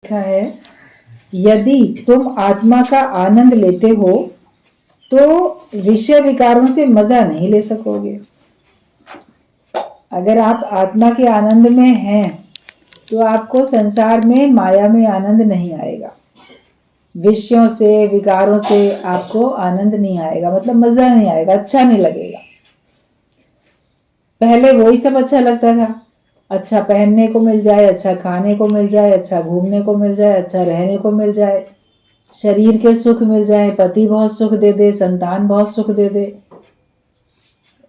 लिखा है, यदि तुम आत्मा का आनंद लेते हो तो विषय विकारों से मजा नहीं ले सकोगे। अगर आप आत्मा के आनंद में हैं तो आपको संसार में माया में आनंद नहीं आएगा, विषयों से विकारों से आपको आनंद नहीं आएगा, मतलब मजा नहीं आएगा, अच्छा नहीं लगेगा। पहले वही सब अच्छा लगता था, अच्छा पहनने को मिल जाए, अच्छा खाने को मिल जाए, अच्छा घूमने को मिल जाए, अच्छा रहने को मिल जाए, शरीर के सुख मिल जाए, पति बहुत सुख दे दे, संतान बहुत सुख दे दे,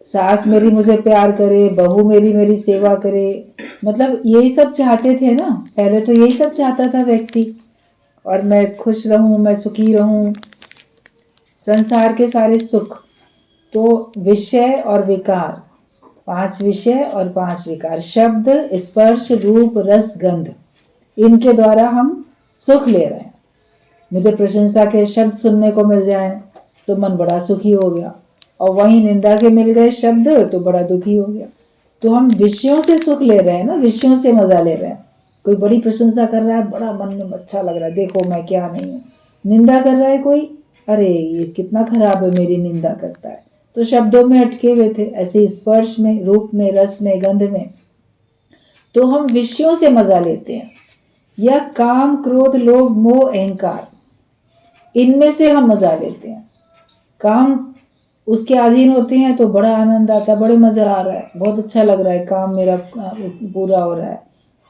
सास मेरी मुझे प्यार करे, बहू मेरी मेरी सेवा करे, मतलब यही सब चाहते थे ना। पहले तो यही सब चाहता था व्यक्ति, और मैं खुश रहूं, मैं सुखी रहूं, संसार के सारे सुख। तो विषय और विकार, 5 विषय और 5 विकार, शब्द स्पर्श रूप रस गंध, इनके द्वारा हम सुख ले रहे हैं। मुझे प्रशंसा के शब्द सुनने को मिल जाए तो मन बड़ा सुखी हो गया, और वहीं निंदा के मिल गए शब्द तो बड़ा दुखी हो गया। तो हम विषयों से सुख ले रहे हैं ना, विषयों से मजा ले रहे हैं। कोई बड़ी प्रशंसा कर रहा है, बड़ा मन में अच्छा लग रहा है, देखो मैं क्या नहीं हूँ। निंदा कर रहा है कोई, अरे ये कितना खराब है, मेरी निंदा करता है। तो शब्दों में अटके हुए थे, ऐसे स्पर्श में, रूप में, रस में, गंध में। तो हम विषयों से मजा लेते हैं, या काम क्रोध लोभ मोह अहंकार, इनमें से हम मजा लेते हैं। काम उसके अधीन होते हैं तो बड़ा आनंद आता है, बड़े मजा आ रहा है, बहुत अच्छा लग रहा है, काम मेरा पूरा हो रहा है,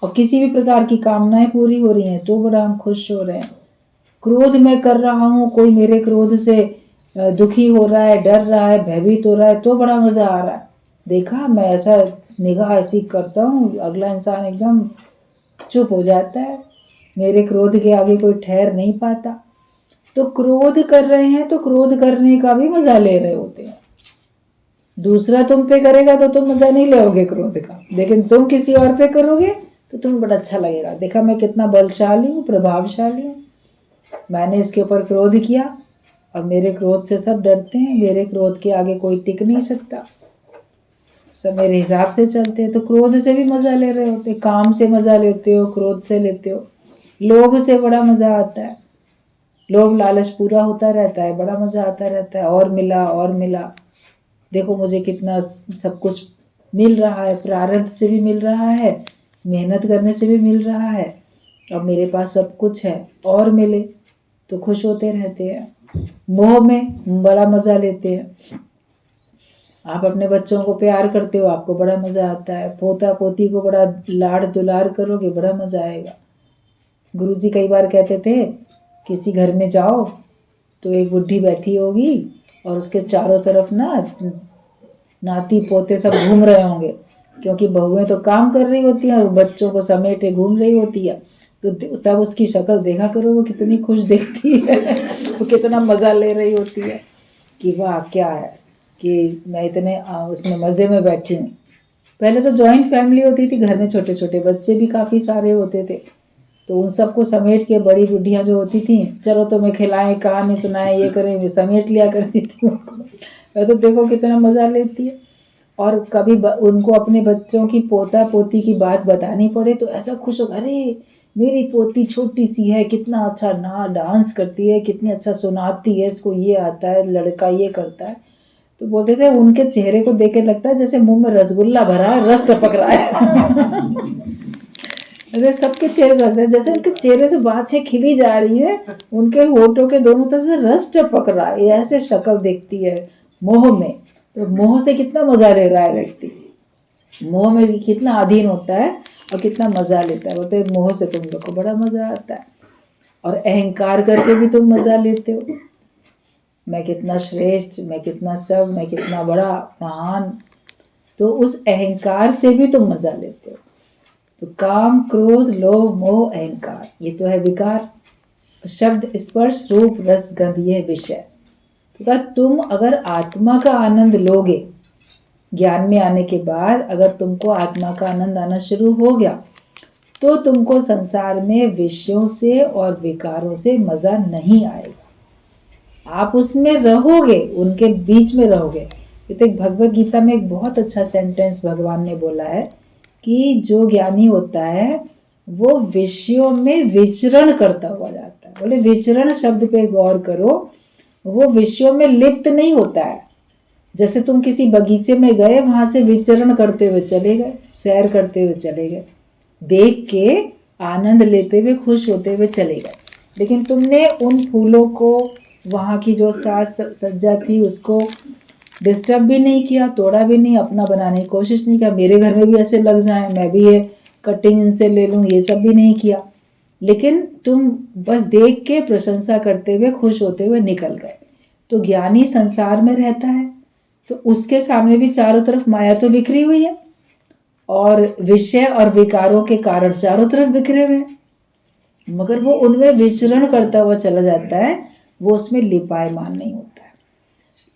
और किसी भी प्रकार की कामनाएं पूरी हो रही हैं तो बड़ा हम खुश हो रहे हैं। क्रोध मैं कर रहा हूँ, कोई मेरे क्रोध से दुखी हो रहा है, डर रहा है, भयभीत हो रहा है, तो बड़ा मजा आ रहा है। देखा मैं ऐसा निगाह ऐसी करता हूँ, अगला इंसान एकदम चुप हो जाता है, मेरे क्रोध के आगे कोई ठहर नहीं पाता। तो क्रोध कर रहे हैं तो क्रोध करने का भी मजा ले रहे होते हैं। दूसरा तुम पे करेगा तो तुम मजा नहीं लोगे क्रोध का, लेकिन तुम किसी और पे करोगे तो तुम्हें बड़ा अच्छा लगेगा, देखा मैं कितना बलशाली हूँ, प्रभावशाली हूँ, मैंने इसके ऊपर क्रोध किया, अब मेरे क्रोध से सब डरते हैं, मेरे क्रोध के आगे कोई टिक नहीं सकता, सब मेरे हिसाब से चलते हैं। तो क्रोध से भी मजा ले रहे होते, काम से मजा लेते हो, क्रोध से लेते हो। लोभ से बड़ा मजा आता है, लोभ लालच पूरा होता रहता है, बड़ा मजा आता रहता है, और मिला और मिला, देखो मुझे कितना सब कुछ मिल रहा है, प्रारब्ध से भी मिल रहा है, मेहनत करने से भी मिल रहा है, अब मेरे पास सब कुछ है, और मिले तो खुश होते रहते हैं। मोह में बड़ा मजा लेते हैं, आप अपने बच्चों को प्यार करते हो, आपको बड़ा मजा आता है, पोता पोती को बड़ा लाड़ दुलार करोगे, बड़ा मजा आएगा। गुरुजी कई बार कहते थे, किसी घर में जाओ तो एक बुढ़ी बैठी होगी और उसके चारों तरफ ना नाती पोते सब घूम रहे होंगे, क्योंकि बहुएं तो काम कर रही होती हैं और बच्चों को समेटे घूम रही होती है। तो तब उसकी शक्ल देखा करो, वो कितनी खुश दिखती है, वो कितना मजा ले रही होती है कि वाह क्या है कि मैं इतने उसमें मजे में बैठी हूँ। पहले तो जॉइंट फैमिली होती थी, घर में छोटे छोटे बच्चे भी काफी सारे होते थे, तो उन सबको समेट के बड़ी बुढ़ियाँ जो होती थी, चलो तुम्हें खिलाएं, कहानी सुनाएं, ये करें, समेट लिया करती थी उनको। तो देखो कितना मजा लेती है। और कभी उनको अपने बच्चों की पोता पोती की बात बतानी पड़े तो ऐसा खुश हो, अरे मेरी पोती छोटी सी है, कितना अच्छा डांस करती है, कितनी अच्छा सुनाती है, इसको ये आता है, लड़का ये करता है। तो बोलते थे उनके चेहरे को देख के लगता है जैसे मुंह में रसगुल्ला भरा है, रस टपक रहा है अरे सबके चेहरे लगते हैं जैसे उनके चेहरे से बाछें खिली जा रही है, उनके होठों के दोनों तरफ से रस टपक रहा है, ऐसे शक्ल दिखती है मोह में। तो मोह से कितना मजा ले रहा है व्यक्ति, मोह में कितना अधीन होता है और कितना मजा लेता है। बोलते मोह से तुम लोग को बड़ा मजा आता है, और अहंकार करके भी तुम मजा लेते हो, मैं कितना श्रेष्ठ, मैं कितना सब, मैं कितना बड़ा महान, तो उस अहंकार से भी तुम मजा लेते हो। तो काम क्रोध लोभ मोह अहंकार, ये तो है विकार। शब्द स्पर्श रूप रस गंध, ये विषय। तो तुम अगर आत्मा का आनंद लोगे, ज्ञान में आने के बाद अगर तुमको आत्मा का आनंद आना शुरू हो गया तो तुमको संसार में विषयों से और विकारों से मजा नहीं आएगा, आप उसमें रहोगे, उनके बीच में रहोगे। तो भगवत गीता में एक बहुत अच्छा सेंटेंस भगवान ने बोला है कि जो ज्ञानी होता है वो विषयों में विचरण करता हुआ जाता है। बोले विचरण शब्द पे गौर करो, वो विषयों में लिप्त नहीं होता है। जैसे तुम किसी बगीचे में गए, वहां से विचरण करते हुए चले गए, सैर करते हुए चले गए, देख के आनंद लेते हुए खुश होते हुए चले गए, लेकिन तुमने उन फूलों को, वहां की जो साज सज्जा थी उसको डिस्टर्ब भी नहीं किया, तोड़ा भी नहीं, अपना बनाने की कोशिश नहीं किया, मेरे घर में भी ऐसे लग जाए, मैं भी ये कटिंग इनसे ले लूं, ये सब भी नहीं किया। लेकिन तुम बस देख के प्रशंसा करते हुए खुश होते हुए निकल गए। तो ज्ञानी संसार में रहता है, तो उसके सामने भी चारों तरफ माया तो बिखरी हुई है, और विषय और विकारों के कारण चारों तरफ बिखरे हुए हैं, मगर वो उनमें विचरण करता हुआ चला जाता है, वो उसमें लिपायमान नहीं होता है।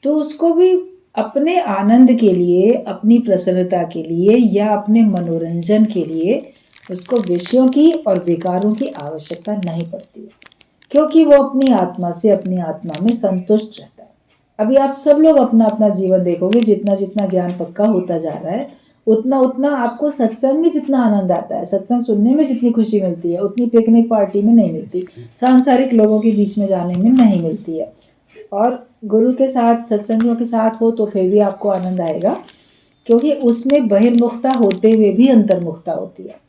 तो उसको भी अपने आनंद के लिए, अपनी प्रसन्नता के लिए या अपने मनोरंजन के लिए उसको विषयों की और विकारों की आवश्यकता नहीं पड़ती है, क्योंकि वो अपनी आत्मा से, अपनी आत्मा में संतुष्ट रहता है। अभी आप सब लोग अपना अपना जीवन देखोगे, जितना जितना ज्ञान पक्का होता जा रहा है, उतना उतना आपको सत्संग में जितना आनंद आता है, सत्संग सुनने में जितनी खुशी मिलती है, उतनी पिकनिक पार्टी में नहीं मिलती, सांसारिक लोगों के बीच में जाने में नहीं मिलती है। और गुरु के साथ, सत्संगियों के साथ हो तो फिर भी आपको आनंद आएगा, क्योंकि उसमें बहिर्मुखता होते हुए भी अंतर्मुखता होती है।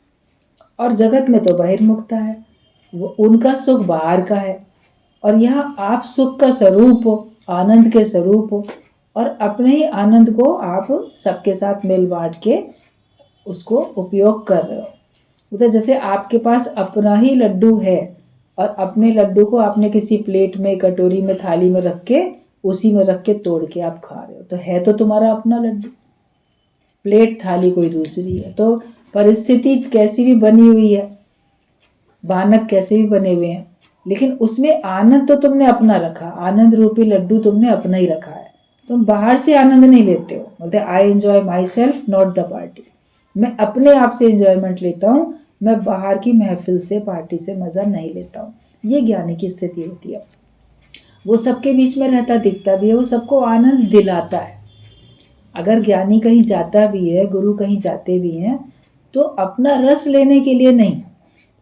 और जगत में तो बहिर्मुखता है, वो उनका सुख बाहर का है, और यहाँ आप सुख का स्वरूप हो, आनंद के स्वरूप हो, और अपने ही आनंद को आप सबके साथ मिल बांट के उसको उपयोग कर रहे हो। मतलब जैसे आपके पास अपना ही लड्डू है, और अपने लड्डू को आपने किसी प्लेट में, कटोरी में, थाली में रख के, उसी में रख के तोड़ के आप खा रहे हो, तो है तो तुम्हारा अपना लड्डू, प्लेट थाली कोई दूसरी है। तो परिस्थिति कैसी भी बनी हुई है, बानक कैसे भी बने हुए हैं, लेकिन उसमें आनंद तो तुमने अपना रखा, आनंद रूपी लड्डू तुमने अपना ही रखा है। तुम बाहर से आनंद नहीं लेते हो। बोलते I enjoy my self not the party, मैं अपने आप से एंजॉयमेंट लेता हूँ, मैं बाहर की महफिल से, पार्टी से मजा नहीं लेता हूँ। ये ज्ञानी की स्थिति होती है। वो सबके बीच में रहता, दिखता भी है, वो सबको आनंद दिलाता है। अगर ज्ञानी कहीं जाता भी है, गुरु कहीं जाते भी हैं, तो अपना रस लेने के लिए नहीं,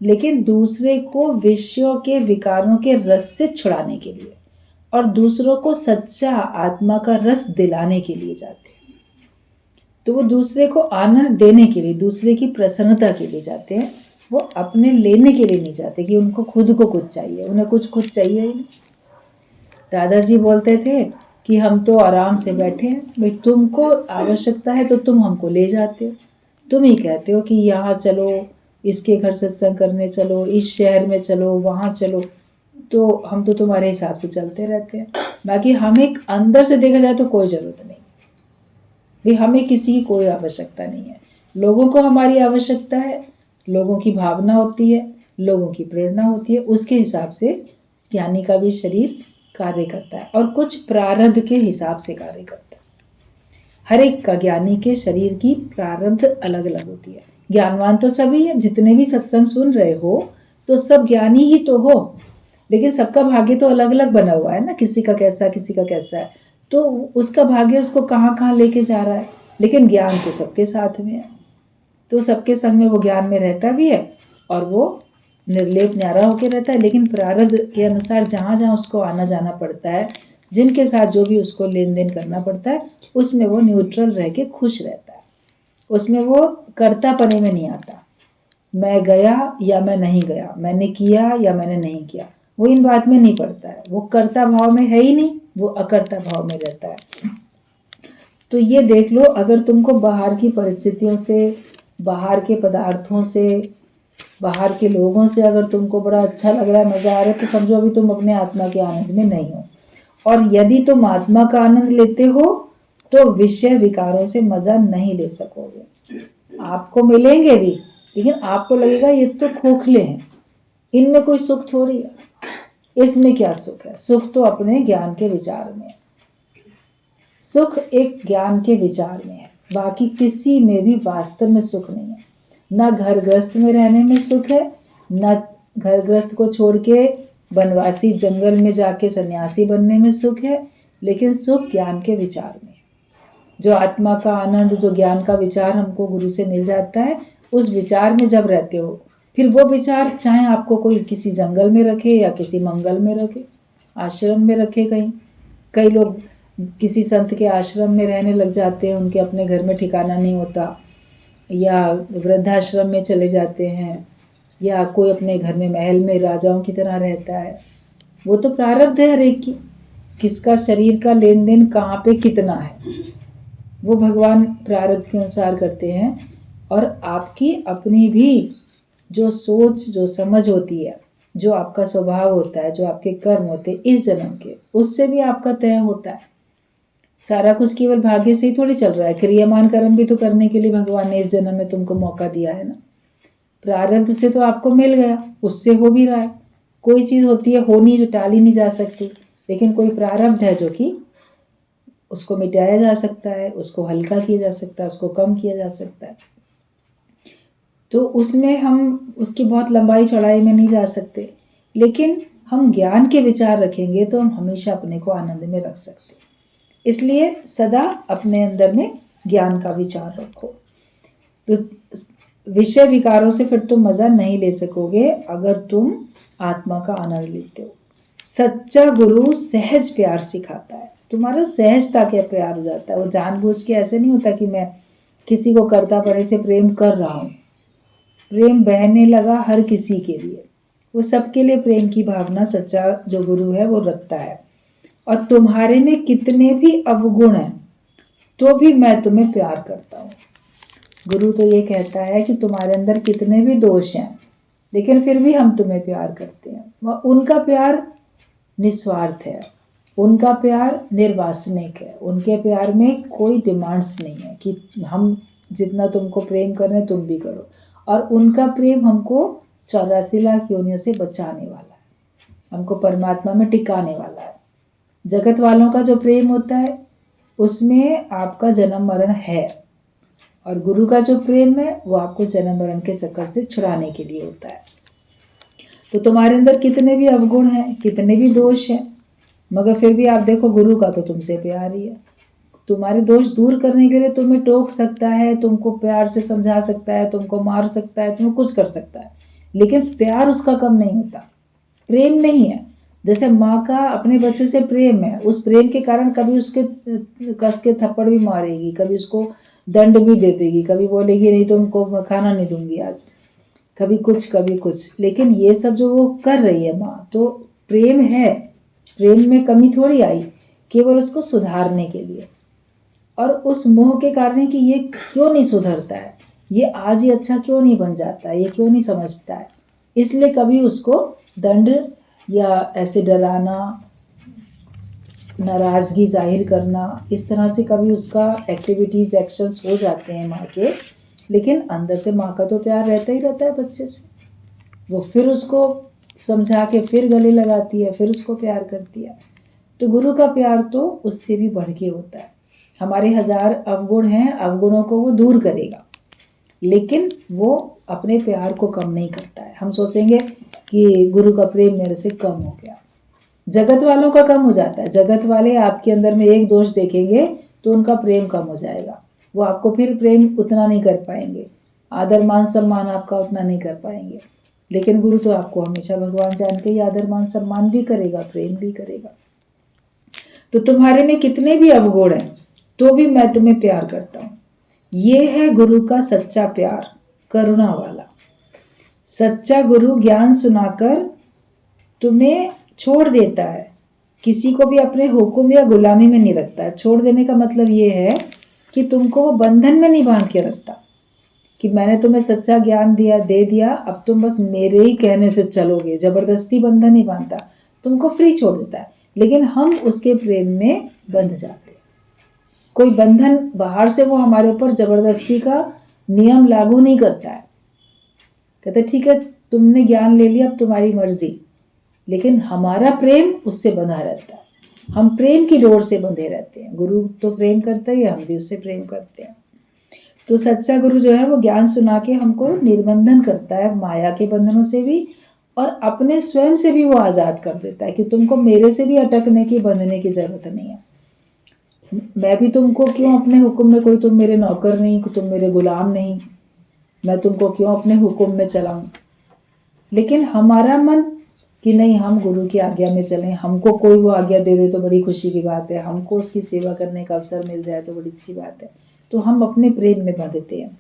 लेकिन दूसरे को विषयों के, विकारों के रस से छुड़ाने के लिए, और दूसरों को सच्चा आत्मा का रस दिलाने के लिए जाते हैं। तो वो दूसरे को आनंद देने के लिए, दूसरे की प्रसन्नता के लिए जाते हैं, वो अपने लेने के लिए नहीं जाते कि उनको खुद को कुछ चाहिए, उन्हें कुछ खुद चाहिए ही नहीं। दादाजी बोलते थे कि हम तो आराम से बैठे हैं, भाई तुमको आवश्यकता है तो तुम हमको ले जाते हो, तुम ही कहते हो कि यहाँ चलो, इसके घर सत्संग करने चलो, इस शहर में चलो, वहाँ चलो, तो हम तो तुम्हारे हिसाब से चलते रहते हैं। बाकी हमें अंदर से देखा जाए तो कोई जरूरत नहीं, भी हमें किसी की कोई आवश्यकता नहीं है। लोगों को हमारी आवश्यकता है, लोगों की भावना होती है, लोगों की प्रेरणा होती है, उसके हिसाब से ज्ञानी का भी शरीर कार्य करता है, और कुछ प्रारब्ध के हिसाब से कार्य करता है। हर एक का, ज्ञानी के शरीर की प्रारब्ध अलग अलग होती है। ज्ञानवान तो सभी है, जितने भी सत्संग सुन रहे हो तो सब ज्ञानी ही तो हो, लेकिन सबका भाग्य तो अलग अलग बना हुआ है ना, किसी का कैसा, किसी का कैसा है, तो उसका भाग्य उसको कहाँ कहाँ लेके जा रहा है। लेकिन ज्ञान तो सबके साथ में है, तो सबके संग में वो ज्ञान में रहता भी है, और वो निर्लेप न्यारा होकर रहता है। लेकिन प्रारब्ध के अनुसार जहाँ जहाँ उसको आना जाना पड़ता है, जिनके साथ जो भी उसको लेन देन करना पड़ता है, उसमें वो न्यूट्रल रह के खुश रहता है। उसमें वो कर्तापने में नहीं आता, मैं गया या मैं नहीं गया, मैंने किया या मैंने नहीं किया, वो इन बात में नहीं पड़ता है। वो कर्ता भाव में है ही नहीं, वो अकर्ता भाव में रहता है। तो ये देख लो, अगर तुमको बाहर की परिस्थितियों से, बाहर के पदार्थों से, बाहर के लोगों से अगर तुमको बड़ा अच्छा लग रहा है, मजा आ रहा है, तो समझो अभी तुम अपने आत्मा के आनंद में नहीं हो। और यदि तुम आत्मा का आनंद लेते हो तो विषय विकारों से मजा नहीं ले सकोगे। आपको मिलेंगे भी, लेकिन आपको लगेगा ये तो खोखले हैं, इनमें कोई सुख थोड़ी है, इसमें क्या सुख है। सुख तो अपने ज्ञान के विचार में है, सुख एक ज्ञान के विचार में है, बाकी किसी में भी वास्तव में सुख नहीं है। ना घर ग्रस्त में रहने में सुख है, ना घर ग्रस्त को छोड़ के वनवासी जंगल में जाके सन्यासी बनने में सुख है, लेकिन सुख ज्ञान के विचार में। जो आत्मा का आनंद, जो ज्ञान का विचार हमको गुरु से मिल जाता है, उस विचार में जब रहते हो, फिर वो विचार चाहे आपको कोई किसी जंगल में रखे या किसी मंगल में रखे, आश्रम में रखे, कहीं कई लोग किसी संत के आश्रम में रहने लग जाते हैं, उनके अपने घर में ठिकाना नहीं होता, या वृद्धाश्रम में चले जाते हैं, या कोई अपने घर में महल में राजाओं की तरह रहता है। वो तो प्रारब्ध है हर एक की, किसका शरीर का लेन देन कहाँ पे कितना है, वो भगवान प्रारब्ध के अनुसार करते हैं। और आपकी अपनी भी जो सोच जो समझ होती है, जो आपका स्वभाव होता है, जो आपके कर्म होते हैं इस जन्म के, उससे भी आपका तय होता है। सारा कुछ केवल भाग्य से ही थोड़ी चल रहा है, क्रियामान कर्म भी तो करने के लिए भगवान ने इस जन्म में तुमको मौका दिया है ना। प्रारब्ध से तो आपको मिल गया, उससे हो भी रहा है। कोई चीज होती है होनी जो टाली नहीं जा सकती, लेकिन कोई प्रारब्ध है जो कि उसको मिटाया जा सकता है, उसको हल्का किया जा सकता है, उसको कम किया जा सकता है। तो उसमें हम उसकी बहुत लंबाई चौड़ाई में नहीं जा सकते, लेकिन हम ज्ञान के विचार रखेंगे तो हम हमेशा अपने को आनंद में रख सकते। इसलिए सदा अपने अंदर में ज्ञान का विचार रखो। तो विषय विकारों से फिर तुम मजा नहीं ले सकोगे अगर तुम आत्मा का आनंद लेते हो। सच्चा गुरु सहज प्यार सिखाता है, तुम्हारा सहजता के प्यार हो जाता है। वो जानबूझ के ऐसे नहीं होता कि मैं किसी को करता पड़े से प्रेम कर रहा हूँ। प्रेम बहने लगा हर किसी के लिए, वो सबके लिए प्रेम की भावना सच्चा जो गुरु है वो रखता है। और तुम्हारे में कितने भी अवगुण हैं तो भी मैं तुम्हें प्यार करता हूँ। गुरु तो ये कहता है कि तुम्हारे अंदर कितने भी दोष हैं, लेकिन फिर भी हम तुम्हें प्यार करते हैं। उनका प्यार निस्वार्थ है, उनका प्यार निर्वासनिक है, उनके प्यार में कोई डिमांड्स नहीं है कि हम जितना तुमको प्रेम कर रहे हैं तुम भी करो। और उनका प्रेम हमको 84 लाख योनियों से बचाने वाला है, हमको परमात्मा में टिकाने वाला है। जगत वालों का जो प्रेम होता है उसमें आपका जन्म मरण है, और गुरु का जो प्रेम है वो आपको जन्म मरण के चक्कर से छुड़ाने के लिए होता है। तो तुम्हारे अंदर कितने भी अवगुण हैं, कितने भी दोष हैं, मगर फिर भी आप देखो गुरु का तो तुमसे प्यार ही है। तुम्हारे दोष दूर करने के लिए तुम्हें टोक सकता है, तुमको प्यार से समझा सकता है, तुमको मार सकता है, तुम्हें कुछ कर सकता है, लेकिन प्यार उसका कम नहीं होता, प्रेम में ही है। जैसे माँ का अपने बच्चे से प्रेम है, उस प्रेम के कारण कभी उसके कस के थप्पड़ भी मारेगी, कभी उसको दंड भी दे देगी, कभी बोलेगी नहीं तुमको मैं खाना नहीं दूंगी आज, कभी कुछ। लेकिन ये सब जो वो कर रही है माँ, तो प्रेम है, प्रेम में कमी थोड़ी आई, केवल उसको सुधारने के लिए। और उस मोह के कारण कि ये क्यों नहीं सुधरता है, ये आज ही अच्छा क्यों नहीं बन जाता है, ये क्यों नहीं समझता है, इसलिए कभी उसको दंड या ऐसे डराना, नाराजगी जाहिर करना, इस तरह से कभी उसका एक्टिविटीज एक्शंस हो जाते हैं माँ के। लेकिन अंदर से माँ का तो प्यार रहता ही रहता है बच्चे से, वो फिर उसको समझा के फिर गले लगाती है, फिर उसको प्यार करती है। तो गुरु का प्यार तो उससे भी बढ़ के होता है। हमारे 1000 अवगुण हैं, अवगुणों को वो दूर करेगा, लेकिन वो अपने प्यार को कम नहीं करता है। हम सोचेंगे कि गुरु का प्रेम मेरे से कम हो गया, जगत वालों का कम हो जाता है। जगत वाले आपके अंदर में एक दोष देखेंगे तो उनका प्रेम कम हो जाएगा, वो आपको फिर प्रेम उतना नहीं कर पाएंगे, आदर मान सम्मान आपका उतना नहीं कर पाएंगे। लेकिन गुरु तो आपको हमेशा भगवान जान के ही आदर मान सम्मान भी करेगा, प्रेम भी करेगा। तो तुम्हारे में कितने भी अवगुण हैं तो भी मैं तुम्हें प्यार करता हूँ। ये है गुरु का सच्चा प्यार, करुणा वाला। सच्चा गुरु ज्ञान सुनाकर तुम्हें छोड़ देता है, किसी को भी अपने हुक्म या गुलामी में नहीं रखता है। छोड़ देने का मतलब ये है कि तुमको वो बंधन में नहीं बांध के रखता कि मैंने तुम्हें सच्चा ज्ञान दिया, दे दिया, अब तुम बस मेरे ही कहने से चलोगे, जबरदस्ती बंधन नहीं बांधता, तुमको फ्री छोड़ देता है। लेकिन हम उसके प्रेम में बंध जाते, कोई बंधन बाहर से वो हमारे ऊपर जबरदस्ती का नियम लागू नहीं करता है। कहते ठीक है तुमने ज्ञान ले लिया, अब तुम्हारी मर्जी, लेकिन हमारा प्रेम उससे बंधा रहता है, हम प्रेम की डोर से बंधे रहते हैं। गुरु तो प्रेम करता है, हम भी उससे प्रेम करते हैं। तो सच्चा गुरु जो है वो ज्ञान सुना के हमको निर्बंधन करता है, माया के बंधनों से भी और अपने स्वयं से भी वो आजाद कर देता है कि तुमको मेरे से भी अटकने की, बंधने की जरूरत नहीं है। मैं भी तुमको क्यों अपने हुक्म में, कोई तुम मेरे नौकर नहीं, तुम मेरे गुलाम नहीं, मैं तुमको क्यों अपने हुक्म में चलाऊं। लेकिन हमारा मन कि नहीं, हम गुरु की आज्ञा में चलें, हमको कोई वो आज्ञा दे दे तो बड़ी खुशी की बात है, हमको उसकी सेवा करने का अवसर मिल जाए तो बड़ी अच्छी बात है, तो हम अपने प्रेम में बंधते हैं।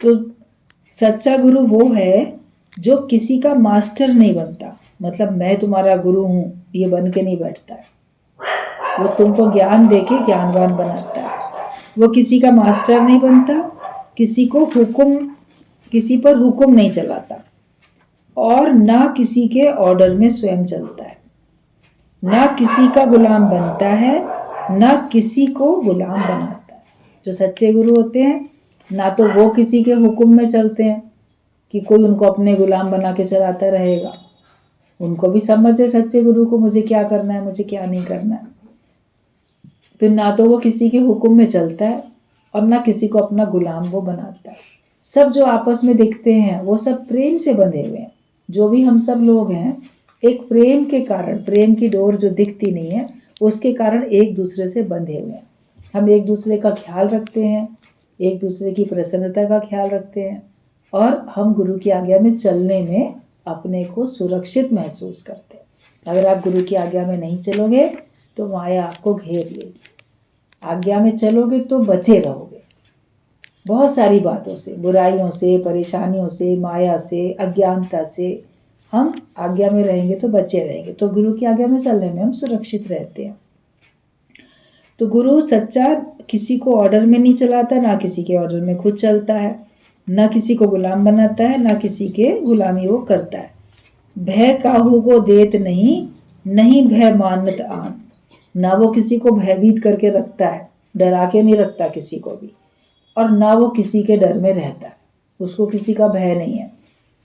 तो सच्चा गुरु वो है जो किसी का मास्टर नहीं बनता, मतलब मैं तुम्हारा गुरु हूं ये बन के नहीं बैठता है। वो तुमको ज्ञान देके ज्ञानवान बनाता है। वो किसी का मास्टर नहीं बनता, किसी पर हुक्म नहीं चलाता, और ना किसी के ऑर्डर में स्वयं चलता है, ना किसी का गुलाम बनता है, ना किसी को गुलाम बनाता है। जो सच्चे गुरु होते हैं ना तो वो किसी के हुक्म में चलते हैं कि कोई उनको अपने गुलाम बना के चलाता रहेगा, उनको भी समझ है सच्चे गुरु को मुझे क्या करना है, मुझे क्या नहीं करना है। तो ना तो वो किसी के हुक्म में चलता है और ना किसी को अपना गुलाम वो बनाता है। सब जो आपस में दिखते हैं वो सब प्रेम से बंधे हुए हैं। जो भी हम सब लोग हैं एक प्रेम के कारण, प्रेम की डोर जो दिखती नहीं है उसके कारण एक दूसरे से बंधे हुए हैं। हम एक दूसरे का ख्याल रखते हैं, एक दूसरे की प्रसन्नता का ख्याल रखते हैं, और हम गुरु की आज्ञा में चलने में अपने को सुरक्षित महसूस करते हैं। अगर आप गुरु की आज्ञा में नहीं चलोगे तो माया आपको घेर लेगी। आज्ञा में चलोगे तो बचे रहोगे बहुत सारी बातों से, बुराइयों से, परेशानियों से, माया से, अज्ञानता से। हम आज्ञा में रहेंगे तो बचे रहेंगे। तो गुरु की आज्ञा में चलने में हम सुरक्षित रहते हैं। तो गुरु सच्चा किसी को ऑर्डर में नहीं चलाता, ना किसी के ऑर्डर में खुद चलता है, ना किसी को गुलाम बनाता है, ना किसी के गुलामी वो करता है। भय काहू को देत नहीं, नहीं भय मानत आन। ना वो किसी को भयभीत करके रखता है, डरा के नहीं रखता किसी को भी, और ना वो किसी के डर में रहता है, उसको किसी का भय नहीं है।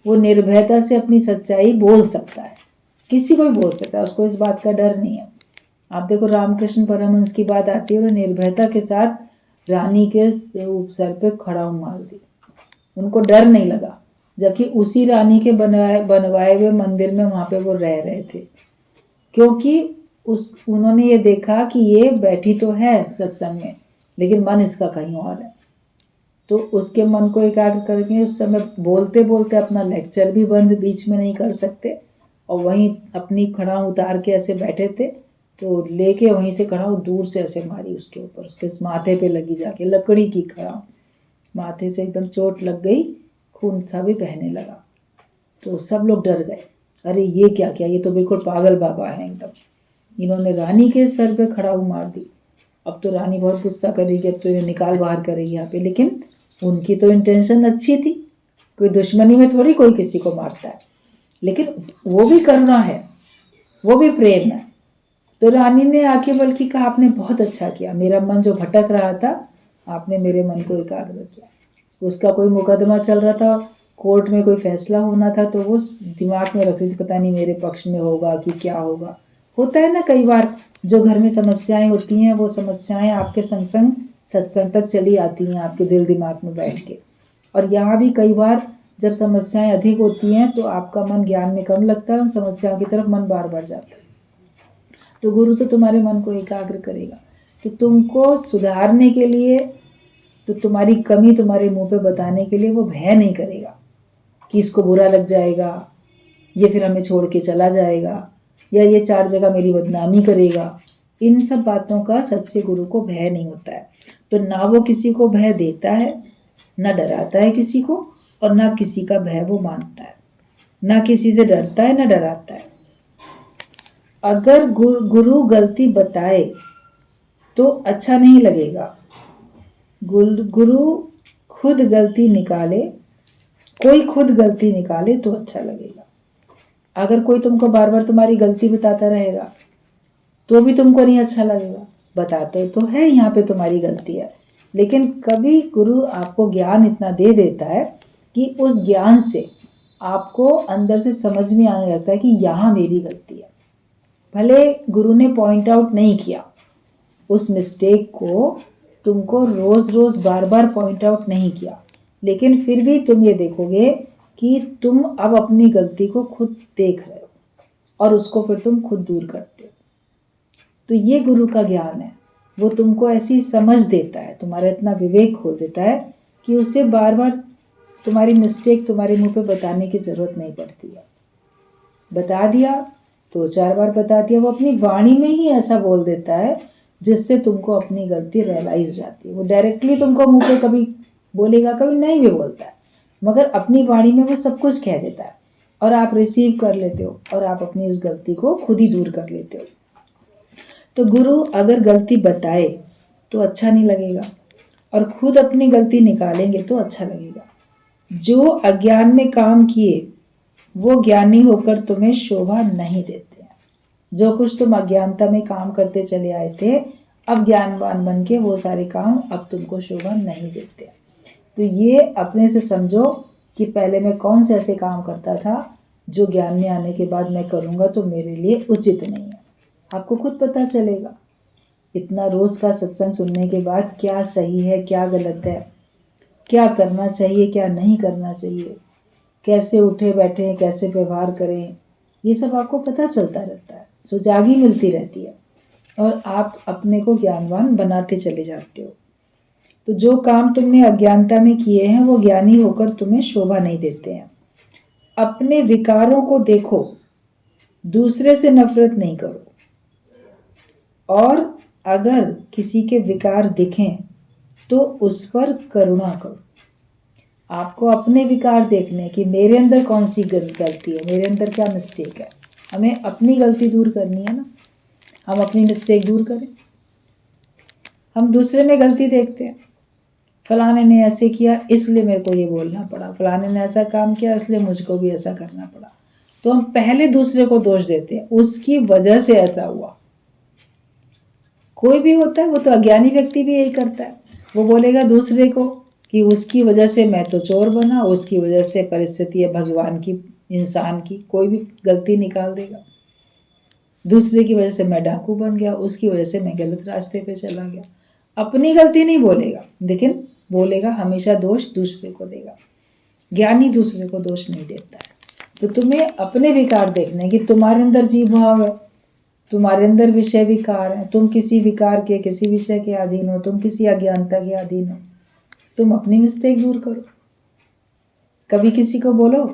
वो निर्भयता से अपनी सच्चाई बोल सकता है, किसी को भी बोल सकता है, उसको इस बात का डर नहीं है। आप देखो रामकृष्ण परमहंस की बात आती है, उन्होंने निर्भयता के साथ रानी के सर पे खड़ाऊ मार दी, उनको डर नहीं लगा, जबकि उसी रानी के बनवाए हुए मंदिर में वहां पे वो रह रहे थे, क्योंकि उन्होंने ये देखा कि ये बैठी तो है सत्संग में लेकिन मन इसका कहीं और है। तो उसके मन को एकाग्र करके उस समय बोलते बोलते अपना लेक्चर भी बंद बीच में नहीं कर सकते, और वहीं अपनी खड़ाऊ उतार के ऐसे बैठे थे, तो लेके वहीं से खड़ाऊ दूर से ऐसे मारी उसके ऊपर, उसके माथे पे लगी जाके, लकड़ी की खड़ाऊ, माथे से एकदम चोट लग गई, खून सा भी बहने लगा। तो सब लोग डर गए, अरे ये क्या किया, ये तो बिल्कुल पागल बाबा है एकदम, इन्होंने रानी के सर पे खड़ाऊ मार दी। अब तो रानी बहुत गुस्सा करेगी, अब तो इन्हें निकाल बाहर करेगी यहाँ पे। लेकिन उनकी तो इंटेंशन अच्छी थी, कोई दुश्मनी में थोड़ी कोई किसी को मारता है, लेकिन वो भी करुणा है, वो भी प्रेम है। तो रानी ने आके बल्कि कहा आपने बहुत अच्छा किया, मेरा मन जो भटक रहा था आपने मेरे मन को एकाग्र किया। उसका कोई मुकदमा चल रहा था, कोर्ट में कोई फैसला होना था, तो वो दिमाग में रख रही थी पता नहीं मेरे पक्ष में होगा कि क्या होगा। होता है ना कई बार जो घर में समस्याएं होती हैं वो समस्याएं आपके संग संग सत्संग तक चली आती हैं, आपके दिल दिमाग में बैठ के। और यहाँ भी कई बार जब समस्याएं अधिक होती हैं तो आपका मन ज्ञान में कम लगता है, उन समस्याओं की तरफ मन बार बार जाता है। तो गुरु तो तुम्हारे मन को एकाग्र करेगा। तो तुमको सुधारने के लिए, तो तुम्हारी कमी तुम्हारे मुंह पे बताने के लिए वो भय नहीं करेगा कि इसको बुरा लग जाएगा, ये फिर हमें छोड़ के चला जाएगा, या ये 4 जगह मेरी बदनामी करेगा। इन सब बातों का सच्चे गुरु को भय नहीं होता है। तो ना वो किसी को भय देता है, ना डराता है किसी को, और ना किसी का भय वो मानता है, ना किसी से डरता है ना डराता है। अगर गुरु गलती बताए तो अच्छा नहीं लगेगा, गुरु खुद गलती निकाले, कोई खुद गलती निकाले तो अच्छा लगेगा। अगर कोई तुमको बार बार तुम्हारी गलती बताता रहेगा तो भी तुमको नहीं अच्छा लगेगा। बताते तो है यहाँ पे तुम्हारी गलती है, लेकिन कभी गुरु आपको ज्ञान इतना दे देता है कि उस ज्ञान से आपको अंदर से समझ में आने लगता है कि यहाँ मेरी गलती है। भले गुरु ने पॉइंट आउट नहीं किया, उस मिस्टेक को तुमको रोज रोज बार बार पॉइंट आउट नहीं किया, लेकिन फिर भी तुम ये देखोगे कि तुम अब अपनी गलती को खुद देख रहे हो और उसको फिर तुम खुद दूर करते हो। तो ये गुरु का ज्ञान है, वो तुमको ऐसी समझ देता है, तुम्हारा इतना विवेक खोल देता है कि उसे बार बार तुम्हारी मिस्टेक तुम्हारे मुंह पे बताने की जरूरत नहीं पड़ती है। बता दिया, 2-4 बार बता दिया, वो अपनी वाणी में ही ऐसा बोल देता है जिससे तुमको अपनी गलती रियलाइज हो जाती है। वो डायरेक्टली तुमको मुंह पे कभी बोलेगा, कभी नहीं भी बोलता है, मगर अपनी वाणी में वो सब कुछ कह देता है और आप रिसीव कर लेते हो और आप अपनी उस गलती को खुद ही दूर कर लेते हो। तो गुरु अगर गलती बताए तो अच्छा नहीं लगेगा, और खुद अपनी गलती निकालेंगे तो अच्छा लगेगा। जो अज्ञान में काम किए वो ज्ञानी होकर तुम्हें शोभा नहीं देते हैं। जो कुछ तुम अज्ञानता में काम करते चले आए थे, अब ज्ञानवान बन के वो सारे काम अब तुमको शोभा नहीं देते। तो ये अपने से समझो कि पहले मैं कौन से ऐसे काम करता था जो ज्ञान में आने के बाद मैं करूँगा तो मेरे लिए उचित नहीं है। आपको खुद पता चलेगा। इतना रोज का सत्संग सुनने के बाद क्या सही है, क्या गलत है, क्या करना चाहिए, क्या नहीं करना चाहिए, कैसे उठे बैठे, कैसे व्यवहार करें, ये सब आपको पता चलता रहता है, सुजागी मिलती रहती है और आप अपने को ज्ञानवान बनाते चले जाते हो। तो जो काम तुमने अज्ञानता में किए हैं वो ज्ञानी होकर तुम्हें शोभा नहीं देते हैं। अपने विकारों को देखो, दूसरे से नफरत नहीं करो, और अगर किसी के विकार दिखें तो उस पर करुणा करो। आपको अपने विकार देखने कि मेरे अंदर कौन सी गलती है, मेरे अंदर क्या मिस्टेक है। हमें अपनी गलती दूर करनी है ना, हम अपनी मिस्टेक दूर करें। हम दूसरे में गलती देखते हैं, फलाने ने ऐसे किया इसलिए मेरे को ये बोलना पड़ा, फलाने ने ऐसा काम किया इसलिए मुझको भी ऐसा करना पड़ा। तो हम पहले दूसरे को दोष देते हैं, उसकी वजह से ऐसा हुआ। कोई भी होता है, वो तो अज्ञानी व्यक्ति भी यही करता है। वो बोलेगा दूसरे को कि उसकी वजह से मैं तो चोर बना, उसकी वजह से परिस्थिति है भगवान की, इंसान की, कोई भी गलती निकाल देगा। दूसरे की वजह से मैं डाकू बन गया, उसकी वजह से मैं गलत रास्ते पे चला गया। अपनी गलती नहीं बोलेगा, लेकिन बोलेगा हमेशा दोष दूसरे को देगा। ज्ञानी दूसरे को दोष नहीं देता है। तो तुम्हें अपने विकार देखने कि तुम्हारे अंदर जीव भाव है, तुम्हारे अंदर विषय विकार है, तुम किसी विकार के, किसी विषय के अधीन हो, तुम किसी अज्ञानता के अधीन हो। तुम अपनी मिस्टेक दूर करो। कभी किसी को बोलो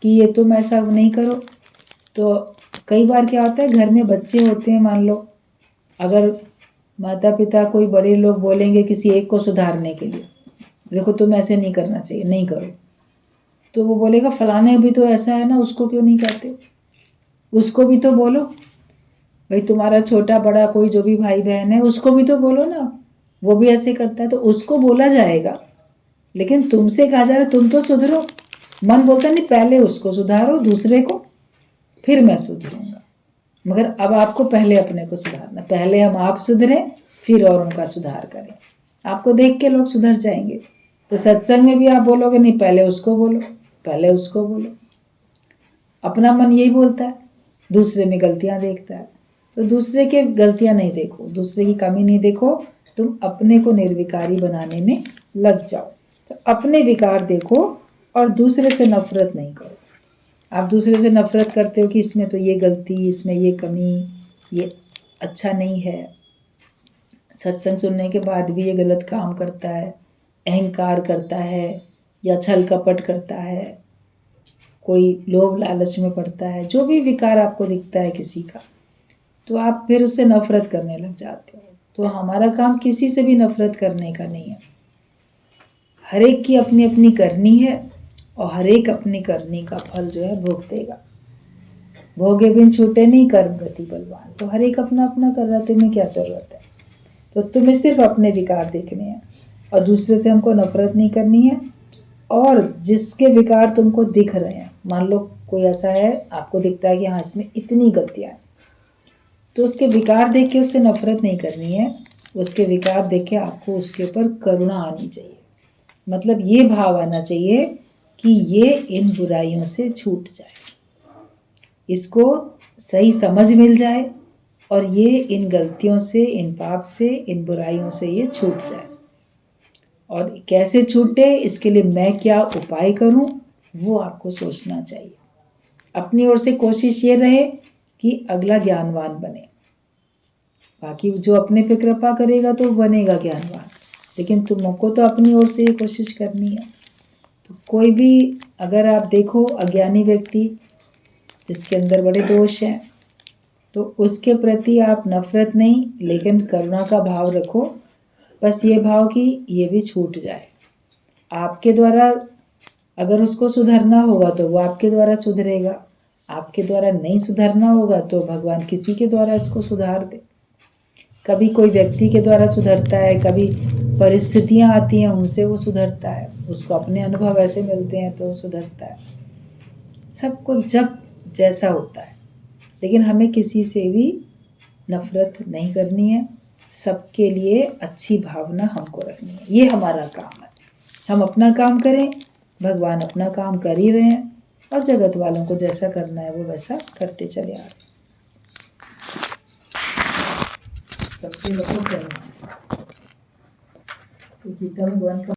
कि ये तुम ऐसा नहीं करो, तो कई बार क्या होता है, घर में बच्चे होते हैं, मान लो अगर माता पिता कोई बड़े लोग बोलेंगे किसी एक को सुधारने के लिए, देखो तुम ऐसे नहीं करना चाहिए, नहीं करो, तो वो बोलेगा फलाने भी तो ऐसा है ना, उसको क्यों नहीं कहते, उसको भी तो बोलो। भाई तुम्हारा छोटा बड़ा कोई जो भी भाई बहन है उसको भी तो बोलो ना, वो भी ऐसे करता है, तो उसको बोला जाएगा। लेकिन तुमसे कहा जा रहा है तुम तो सुधरो। मन बोलता नहीं पहले उसको सुधारो, दूसरे को, फिर मैं सुधरूंगा। मगर अब आपको पहले अपने को सुधारना, पहले हम आप सुधरें फिर औरों का सुधार करें। आपको देख के लोग सुधर जाएंगे। तो सत्संग में भी आप बोलोगे नहीं पहले उसको बोलो, पहले उसको बोलो। अपना मन यही बोलता है, दूसरे में गलतियां देखता है। तो दूसरे के गलतियां नहीं देखो, दूसरे की कमी नहीं देखो, तुम अपने को निर्विकारी बनाने में लग जाओ। तो अपने विकार देखो और दूसरे से नफरत नहीं करो। आप दूसरे से नफरत करते हो कि इसमें तो ये गलती, इसमें ये कमी, ये अच्छा नहीं है, सत्संग सुनने के बाद भी ये गलत काम करता है, अहंकार करता है या छल कपट करता है, कोई लोभ लालच में पड़ता है, जो भी विकार आपको दिखता है किसी का, तो आप फिर उससे नफरत करने लग जाते हो। तो हमारा काम किसी से भी नफरत करने का नहीं है। हर एक की अपनी अपनी करनी है और हर एक अपनी करनी का फल जो है भोग देगा। भोगे बिन छूटे नहीं कर्म गति बलवान। तो हर एक अपना अपना कर रहा है, तुम्हें क्या जरूरत है। तो तुम्हें सिर्फ अपने विकार देखने हैं और दूसरे से हमको नफरत नहीं करनी है। और जिसके विकार तुमको दिख रहे हैं, मान लो कोई ऐसा है आपको दिखता है कि हाँ इसमें इतनी गलतियां हैं, तो उसके विकार देख के उससे नफरत नहीं करनी है, उसके विकार देख के आपको उसके ऊपर करुणा आनी चाहिए। मतलब ये भाव आना चाहिए कि ये इन बुराइयों से छूट जाए, इसको सही समझ मिल जाए और ये इन गलतियों से, इन पाप से, इन बुराइयों से ये छूट जाए। और कैसे छूटे, इसके लिए मैं क्या उपाय करूं, वो आपको सोचना चाहिए। अपनी ओर से कोशिश ये रहे कि अगला ज्ञानवान बने। बाकी जो अपने पे कृपा करेगा तो बनेगा ज्ञानवान, लेकिन तुमको तो अपनी ओर से ये कोशिश करनी है। तो कोई भी अगर आप देखो अज्ञानी व्यक्ति जिसके अंदर बड़े दोष हैं, तो उसके प्रति आप नफरत नहीं लेकिन करुणा का भाव रखो। बस ये भाव कि ये भी छूट जाए। आपके द्वारा अगर उसको सुधरना होगा तो वो आपके द्वारा सुधरेगा, आपके द्वारा नहीं सुधरना होगा तो भगवान किसी के द्वारा इसको सुधार दे। कभी कोई व्यक्ति के द्वारा सुधरता है, कभी परिस्थितियां आती हैं उनसे वो सुधरता है, उसको अपने अनुभव ऐसे मिलते हैं तो वो सुधरता है। सबको जब जैसा होता है, लेकिन हमें किसी से भी नफरत नहीं करनी है, सबके लिए अच्छी भावना हमको रखनी है। ये हमारा काम है। हम अपना काम करें, भगवान अपना काम कर ही रहे हैं और जगत वालों को जैसा करना है वो वैसा करते चले आ रहे हैं। सबसे लोगों को करना है। तो गीता भगवान का